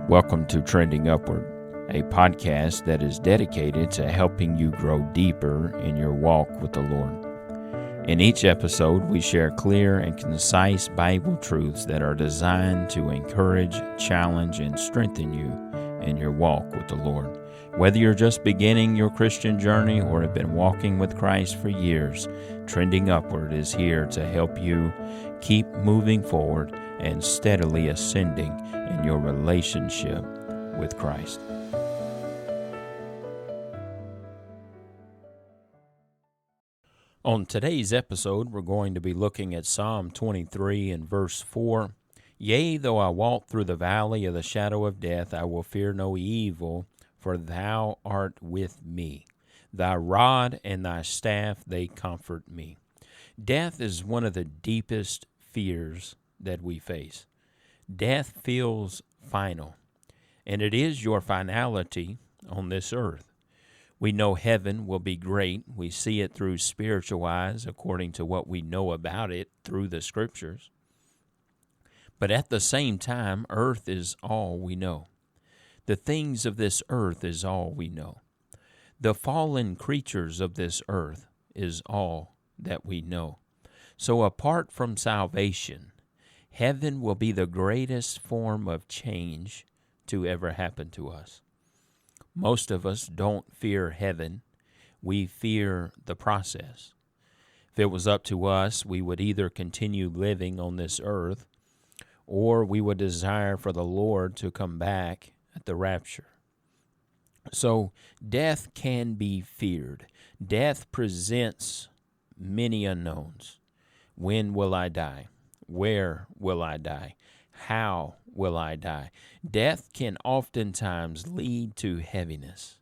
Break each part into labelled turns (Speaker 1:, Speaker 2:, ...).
Speaker 1: Welcome to Trending Upward, a podcast that is dedicated to helping you grow deeper in your walk with the Lord. In each episode, we share clear and concise Bible truths that are designed to encourage, challenge, and strengthen you in your walk with the Lord. Whether you're just beginning your Christian journey or have been walking with Christ for years, Trending Upward is here to help you keep moving forward and steadily ascending in your relationship with Christ. On today's episode, we're going to be looking at Psalm 23 and verse 4. Yea, though I walk through the valley of the shadow of death, I will fear no evil, for thou art with me. Thy rod and thy staff, they comfort me. Death is one of the deepest fears that we face. Death feels final, and it is your finality on this earth. We know heaven will be great. We see it through spiritual eyes according to what we know about it through the Scriptures. But at the same time, earth is all we know. The things of this earth is all we know. The fallen creatures of this earth is all that we know. So apart from salvation, heaven will be the greatest form of change to ever happen to us. Most of us don't fear heaven. We fear the process. If it was up to us, we would either continue living on this earth or we would desire for the Lord to come back at the rapture. So death can be feared. Death presents many unknowns. When will I die? Where will I die? How will I die? Death can oftentimes lead to heaviness.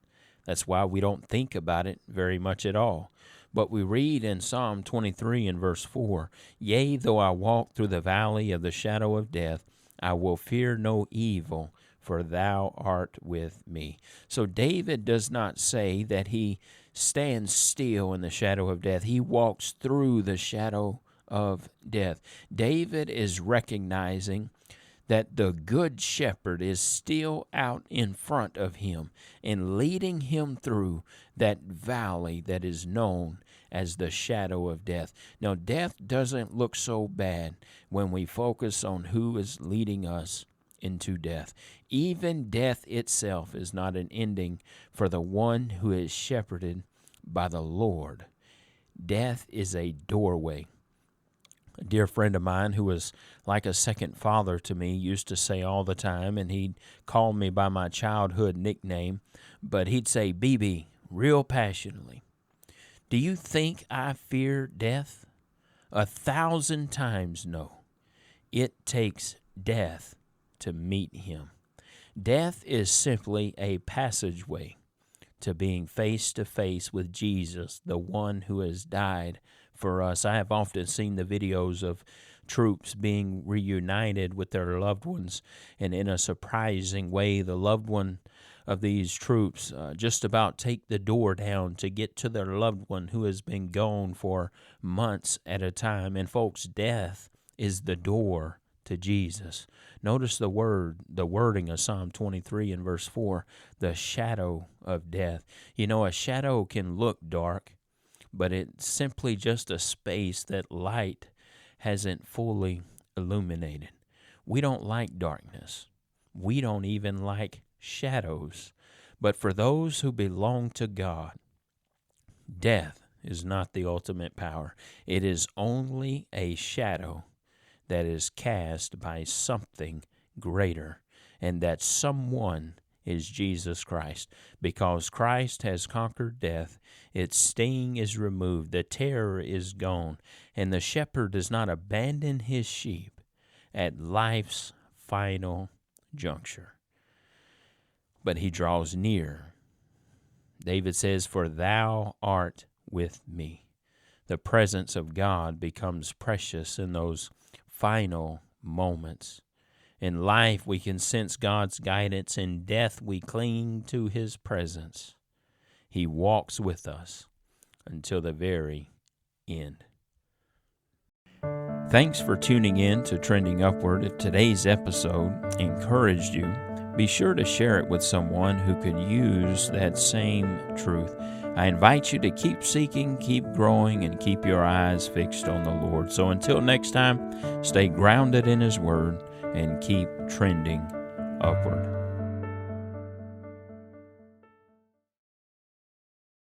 Speaker 1: That's why we don't think about it very much at all. But we read in Psalm 23 and verse 4, Yea, though I walk through the valley of the shadow of death, I will fear no evil, for thou art with me. So David does not say that he stands still in the shadow of death. He walks through the shadow of death. David is recognizing that the good shepherd is still out in front of him and leading him through that valley that is known as the shadow of death. Now, death doesn't look so bad when we focus on who is leading us into death. Even death itself is not an ending for the one who is shepherded by the Lord. Death is a doorway. A dear friend of mine who was like a second father to me used to say all the time, and he'd call me by my childhood nickname, but he'd say, BB, real passionately, do you think I fear death? 1,000 times no. It takes death to meet him. Death is simply a passageway to being face to face with Jesus, the one who has died for us. I have often seen the videos of troops being reunited with their loved ones, and in a surprising way, the loved one of these troops just about take the door down to get to their loved one who has been gone for months at a time. And folks, death is the door to Jesus. Notice the wording of Psalm 23 and verse 4, the shadow of death. You know, a shadow can look dark, but it's simply just a space that light hasn't fully illuminated. We don't like darkness. We don't even like shadows. But for those who belong to God, death is not the ultimate power. It is only a shadow that is cast by something greater, and that someone is Jesus Christ. Because Christ has conquered death, its sting is removed, the terror is gone, and the shepherd does not abandon his sheep at life's final juncture, but he draws near. David says, For thou art with me. The presence of God becomes precious in those final moments. In life, we can sense God's guidance. In death, we cling to his presence. He walks with us until the very end. Thanks for tuning in to Trending Upward. If today's episode encouraged you, be sure to share it with someone who could use that same truth. I invite you to keep seeking, keep growing, and keep your eyes fixed on the Lord. So until next time, stay grounded in His Word and keep trending upward.